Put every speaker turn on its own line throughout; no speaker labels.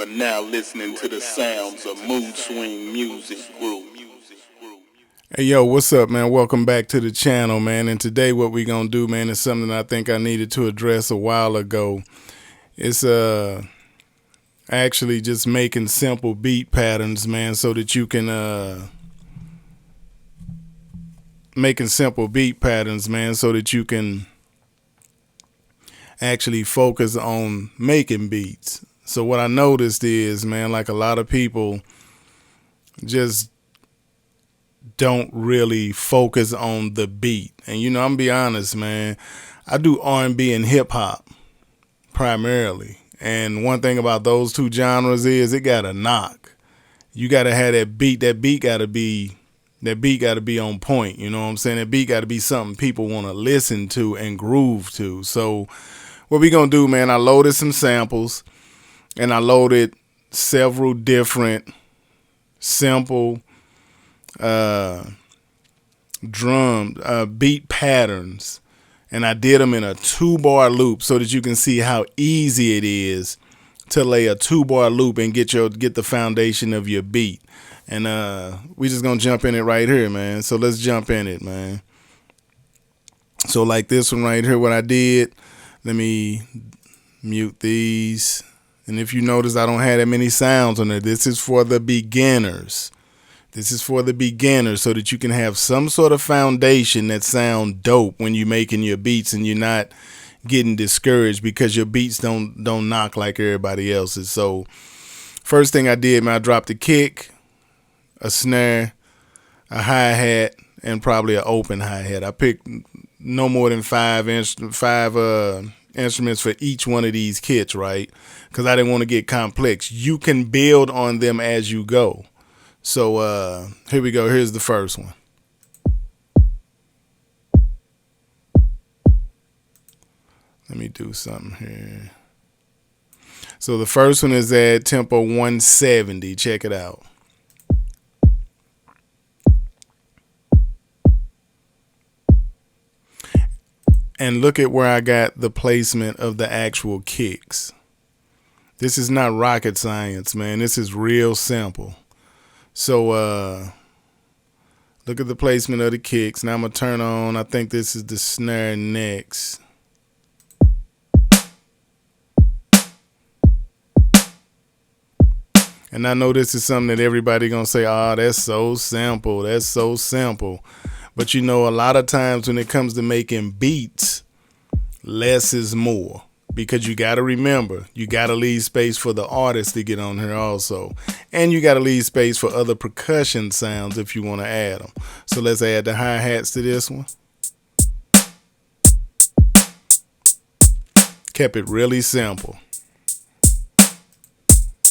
are now listening to the sounds of Mood Swing Music Group.
Hey yo, what's up, man? Welcome back to the channel, man. And today what we gonna do, man, is something I think I needed to address a while ago. It's actually just making simple beat patterns, man, so that you can actually focus on making beats. So what I noticed is, man, like a lot of people just don't really focus on the beat. And I'm gonna be honest, man, I do R&B and hip hop primarily. And one thing about those two genres is it got to knock. You got to have that beat. That beat got to be on point. You know what I'm saying? That beat got to be something people want to listen to and groove to. So what we going to do, man, I loaded some samples and I loaded several different simple beat patterns, and I did them in a 2-bar loop so that you can see how easy it is to lay a 2-bar loop and get the foundation of your beat. And we just gonna jump in it right here, man. So let's jump in it, man. So like this one right here, what I did, let me mute these. And if you notice, I don't have that many sounds on there. This is for the beginners. This is for the beginners so that you can have some sort of foundation that sound dope when you're making your beats and you're not getting discouraged because your beats don't knock like everybody else's. So first thing I did, man, I dropped a kick, a snare, a hi-hat, and probably an open hi-hat. I picked no more than five instruments for each one of these kits, right? Because I didn't want to get complex. You can build on them as you go. So here we go. Here's the first one. Let me do something here. So the first one is at tempo 170. Check it out. And look at where I got the placement of the actual kicks. This is not rocket science, man. This is real simple. So look at the placement of the kicks. Now I'm going to turn on, I think this is the snare next. And I know this is something that everybody going to say, oh, that's so simple. That's so simple. But a lot of times when it comes to making beats, less is more. Because you got to remember, you got to leave space for the artist to get on here also. And you got to leave space for other percussion sounds if you want to add them. So let's add the hi-hats to this one. Kept it really simple.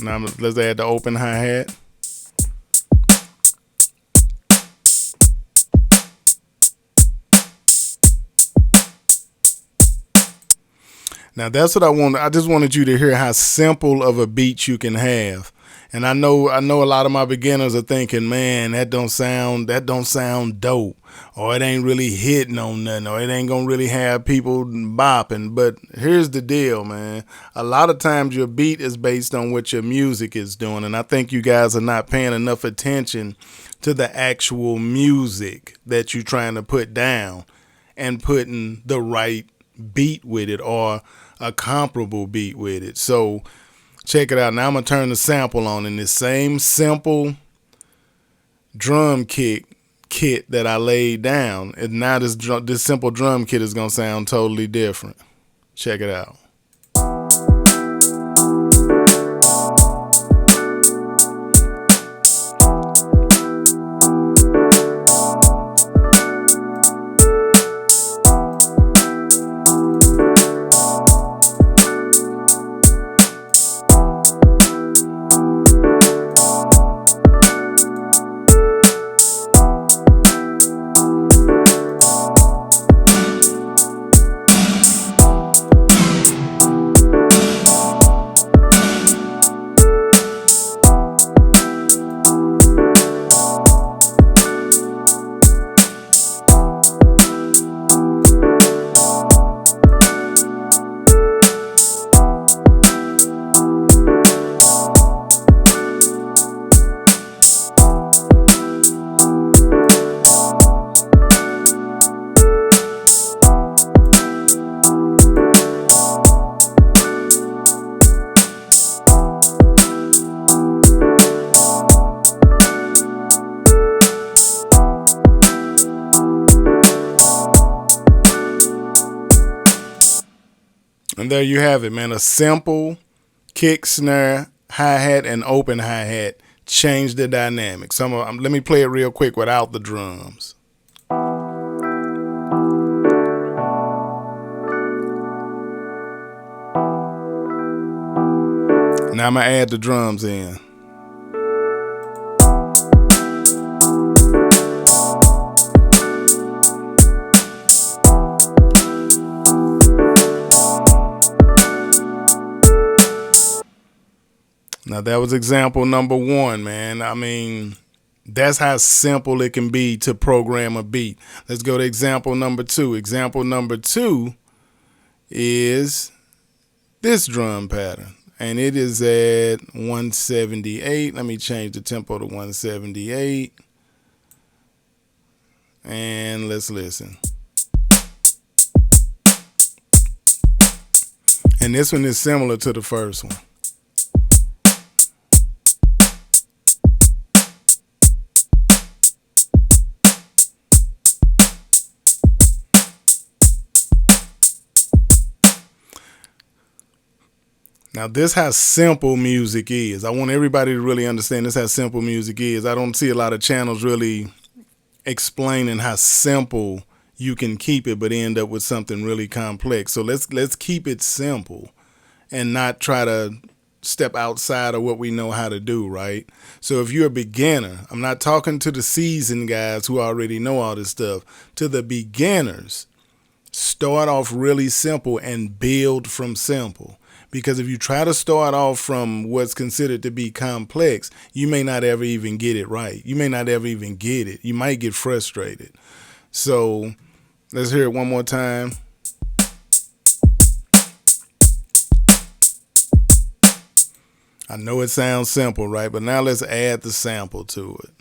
Now let's add the open hi-hat. Now that's what I want. I just wanted you to hear how simple of a beat you can have. And I know a lot of my beginners are thinking, man, that don't sound dope, or it ain't really hitting on nothing, or it ain't gonna really have people bopping. But here's the deal, man. A lot of times your beat is based on what your music is doing, and I think you guys are not paying enough attention to the actual music that you're trying to put down and putting the right beat with it or a comparable beat with it. So check it out. Now I'm going to turn the sample on in this same simple drum kit that I laid down. And now this simple drum kit is going to sound totally different. Check it out. And there you have it, man. A simple kick, snare, hi-hat, and open hi-hat change the dynamic. Let me play it real quick without the drums. Now I'm going to add the drums in. Now that was example number 1, man. I mean, that's how simple it can be to program a beat. Let's go to example number 2. Example number 2 is this drum pattern, and it is at 178. Let me change the tempo to 178, and let's listen. And this one is similar to the first one. Now, this how simple music is. I want everybody to really understand this how simple music is. I don't see a lot of channels really explaining how simple you can keep it, but end up with something really complex. So let's keep it simple and not try to step outside of what we know how to do, right? So if you're a beginner, I'm not talking to the seasoned guys who already know all this stuff. To the beginners, start off really simple and build from simple. Because if you try to start off from what's considered to be complex, you may not ever even get it right. You may not ever even get it. You might get frustrated. So let's hear it one more time. I know it sounds simple, right? But now let's add the sample to it.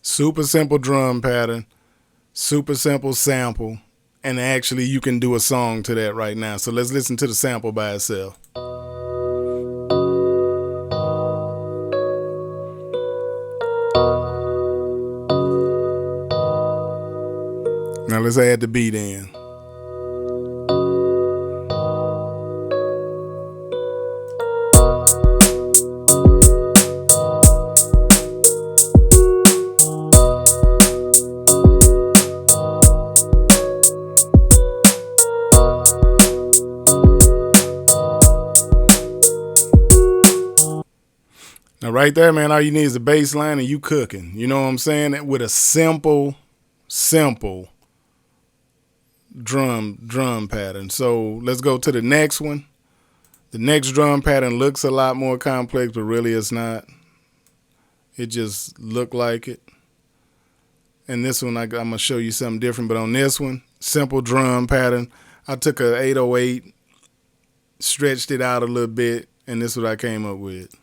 Super simple drum pattern, super simple sample, and actually you can do a song to that right now. So let's listen to the sample by itself. Now let's add the beat in. Now right there, man, all you need is a bass line and you cooking. You know what I'm saying? With a simple drum pattern. So let's go to the next one. The next drum pattern looks a lot more complex, but really it's not. It just looked like it. And this one, I'm going to show you something different. But on this one, simple drum pattern, I took a 808, stretched it out a little bit, and this is what I came up with.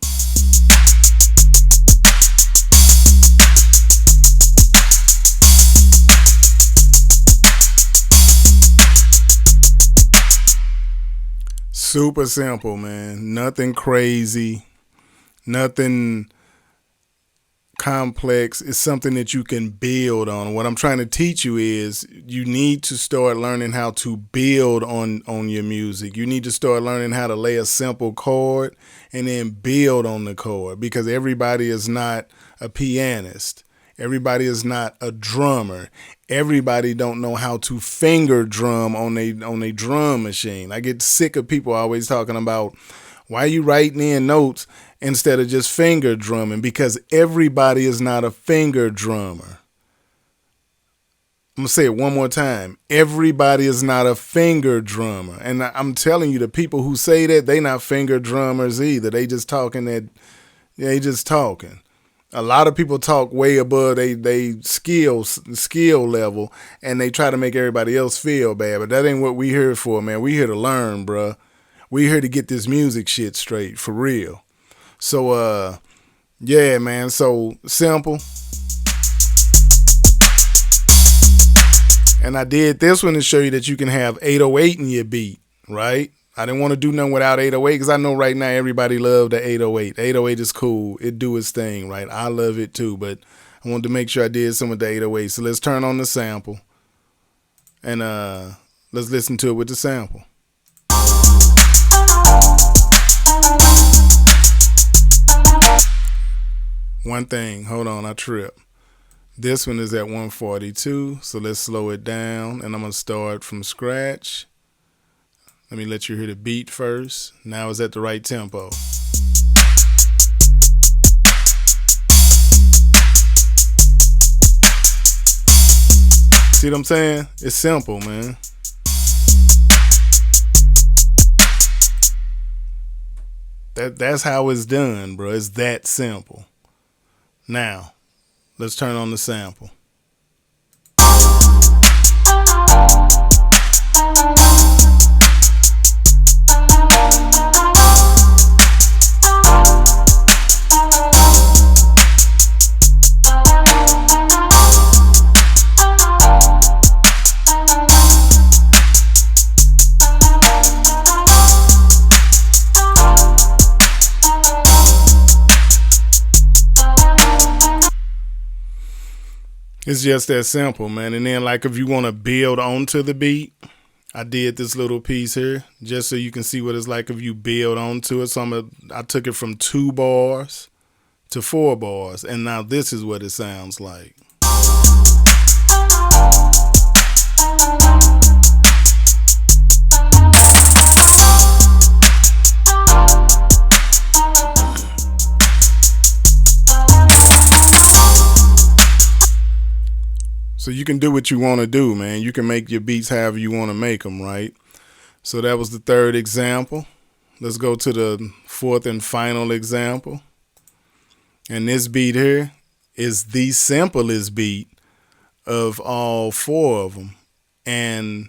Super simple, man. Nothing crazy, nothing complex. It's something that you can build on. What I'm trying to teach you is you need to start learning how to build on your music. You need to start learning how to lay a simple chord and then build on the chord, because everybody is not a pianist. Everybody is not a drummer. Everybody don't know how to finger drum on a drum machine. I get sick of people always talking about, why are you writing in notes instead of just finger drumming? Because everybody is not a finger drummer. I'm gonna say it one more time. Everybody is not a finger drummer, and I'm telling you, the people who say that, they not finger drummers either. They just talking that. They just talking. A lot of people talk way above they skill level, and they try to make everybody else feel bad. But that ain't what we here for, man. We here to learn, bruh. We here to get this music shit straight for real. So yeah, man. So simple. And I did this one to show you that you can have 808 in your beat, right? I didn't want to do nothing without 808 because I know right now everybody loves the 808. 808 is cool. It do its thing, right? I love it too, but I wanted to make sure I did some of the 808. So let's turn on the sample and let's listen to it with the sample. One thing, hold on, I tripped. This one is at 142, so let's slow it down, and I'm going to start from scratch. Let me let you hear the beat first. Now it's at the right tempo. See what I'm saying? It's simple, man. That's how it's done, bro. It's that simple. Now, let's turn on the sample. It's just that simple, man. And then, like, if you want to build onto the beat, I did this little piece here just so you can see what it's like if you build onto it. So I took it from 2 bars to 4 bars, and now this is what it sounds like. So you can do what you want to do, man. You can make your beats however you want to make them, right? So that was the 3rd example. Let's go to the 4th and final example. And this beat here is the simplest beat of all 4 of them. And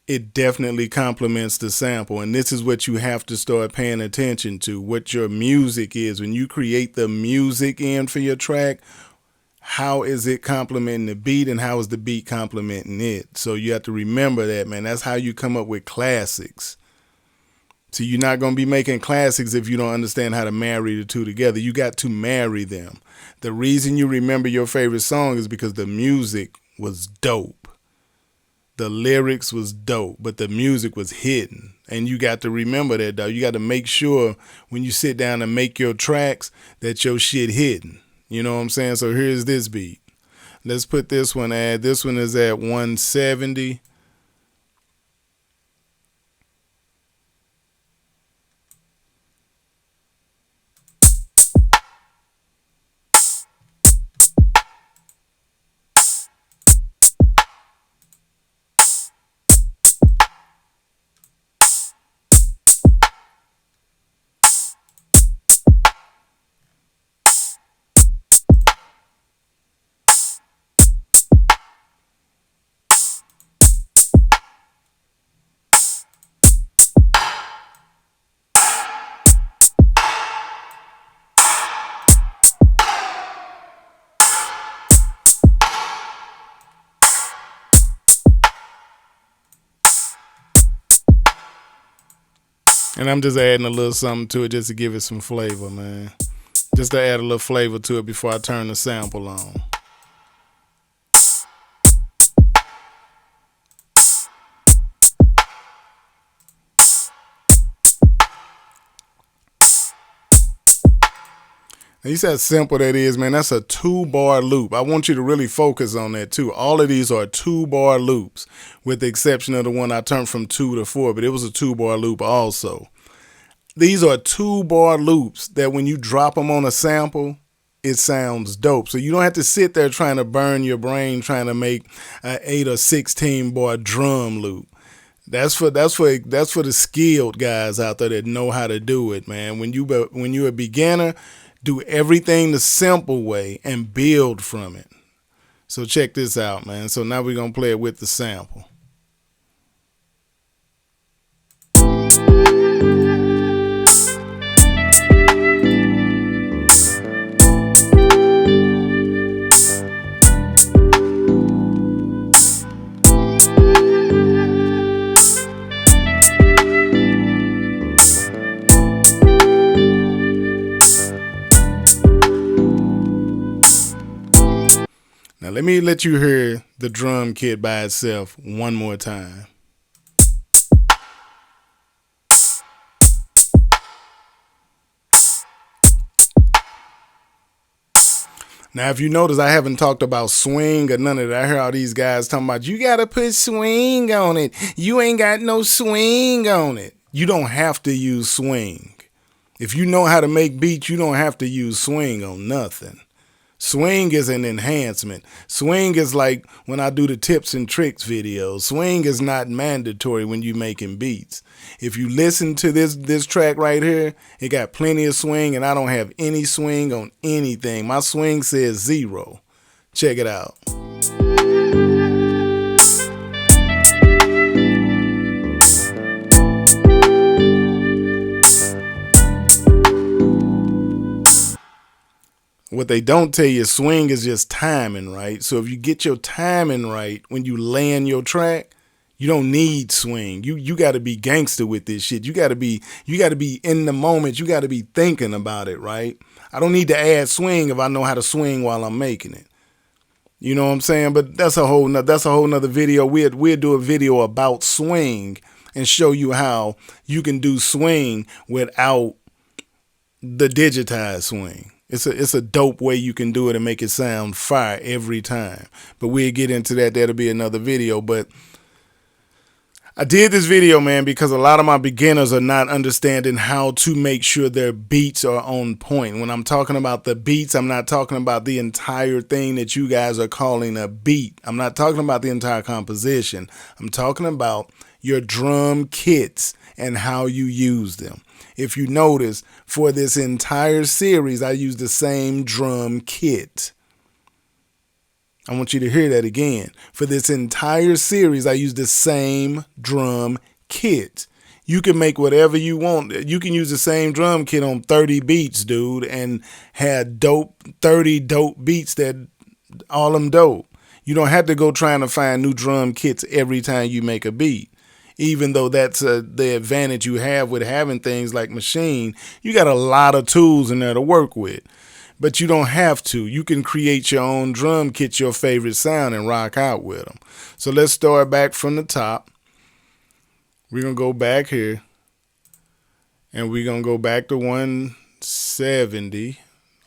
it definitely complements the sample. And this is what you have to start paying attention to, what your music is. When you create the music in for your track, how is it complementing the beat and how is the beat complementing it? So you have to remember that, man. That's how you come up with classics. So you're not going to be making classics if you don't understand how to marry the two together. You got to marry them. The reason you remember your favorite song is because the music was dope. The lyrics was dope, but the music was hidden. And you got to remember that, though. You got to make sure when you sit down and make your tracks that your shit hidden. You know what I'm saying? So here's this beat. Let's put this one at, this one is at 170. And I'm just adding a little something to it just to give it some flavor, man. Just to add a little flavor to it before I turn the sample on. And you see how simple that is, man. That's a 2-bar loop. I want you to really focus on that too. All of these are 2-bar loops, with the exception of the one I turned from 2 to 4, but it was a 2-bar loop also. These are 2-bar loops that when you drop them on a sample, it sounds dope. So you don't have to sit there trying to burn your brain trying to make an 8 or 16 bar drum loop. That's for the skilled guys out there that know how to do it, man. When you're a beginner, do everything the simple way and build from it. So check this out, man. So now we're gonna play it with the sample. Now let me let you hear the drum kit by itself one more time. Now, if you notice, I haven't talked about swing or none of that. I hear all these guys talking about, you got to put swing on it. You ain't got no swing on it. You don't have to use swing. If you know how to make beats, you don't have to use swing on nothing. Swing is an enhancement. Swing is like when I do the tips and tricks videos. Swing is not mandatory when you're making beats. If you listen to this track right here, it got plenty of swing, and I don't have any swing on anything. My swing says 0. Check it out. What they don't tell you, swing is just timing, right? So if you get your timing right when you land your track, you don't need swing. You got to be gangster with this shit. You got to be in the moment. You got to be thinking about it, right? I don't need to add swing if I know how to swing while I'm making it. You know what I'm saying? But that's a whole nother video. We'll do a video about swing and show you how you can do swing without the digitized swing. It's a dope way you can do it and make it sound fire every time. But we'll get into that. That'll be another video. But I did this video, man, because a lot of my beginners are not understanding how to make sure their beats are on point. When I'm talking about the beats, I'm not talking about the entire thing that you guys are calling a beat. I'm not talking about the entire composition. I'm talking about your drum kits and how you use them. If you notice, for this entire series, I use the same drum kit. I want you to hear that again. For this entire series, I use the same drum kit. You can make whatever you want. You can use the same drum kit on 30 beats, dude, and have 30 dope beats that all them dope. You don't have to go trying to find new drum kits every time you make a beat. Even though that's the advantage you have with having things like Machine, you got a lot of tools in there to work with. But you don't have to. You can create your own drum kit, your favorite sound, and rock out with them. So let's start back from the top. We're going to go back here. And we're going to go back to 170.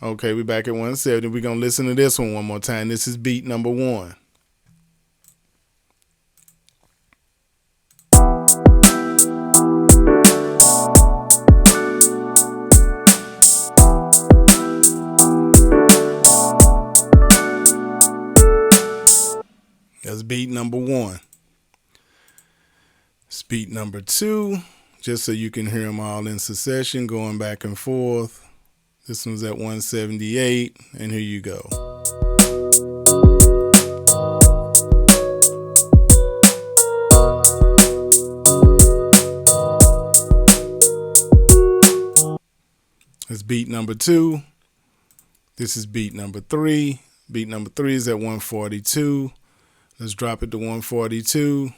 Okay, we're back at 170. We're going to listen to this one more time. This is beat number 1. That's beat number 1. It's beat number 2, just so you can hear them all in succession, going back and forth. This one's at 178, and here you go. That's beat number 2. This is beat number 3. Beat number 3 is at 142. Let's drop it to 142.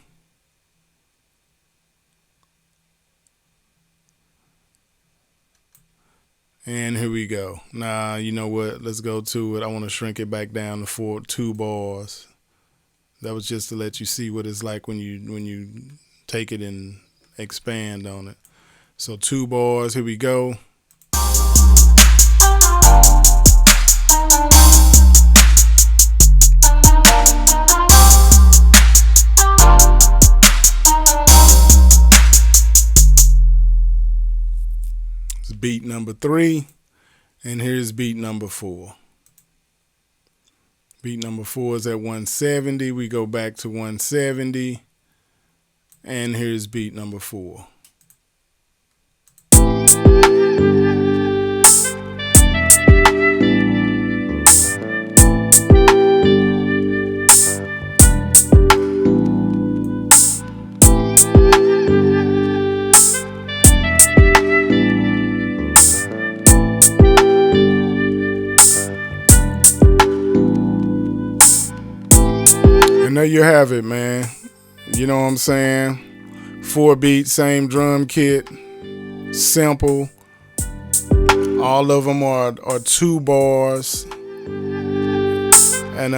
And here we go. Now, you know what? Let's go to it. I want to shrink it back down to 2 bars. That was just to let you see what it's like when you take it and expand on it. So 2 bars. Here we go. Beat number 3, and here's beat number 4. Beat number 4 is at 170. We go back to 170. And here's beat number 4. And there you have it, man. You know what I'm saying? 4 beats, same drum kit, simple. All of them are 2 bars. And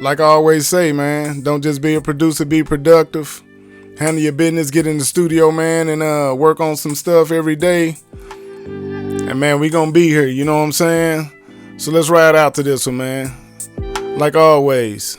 like I always say, man, don't just be a producer, be productive. Handle your business, get in the studio, man, and work on some stuff every day. And man, we gonna be here, you know what I'm saying? So let's ride out to this one, man. Like always.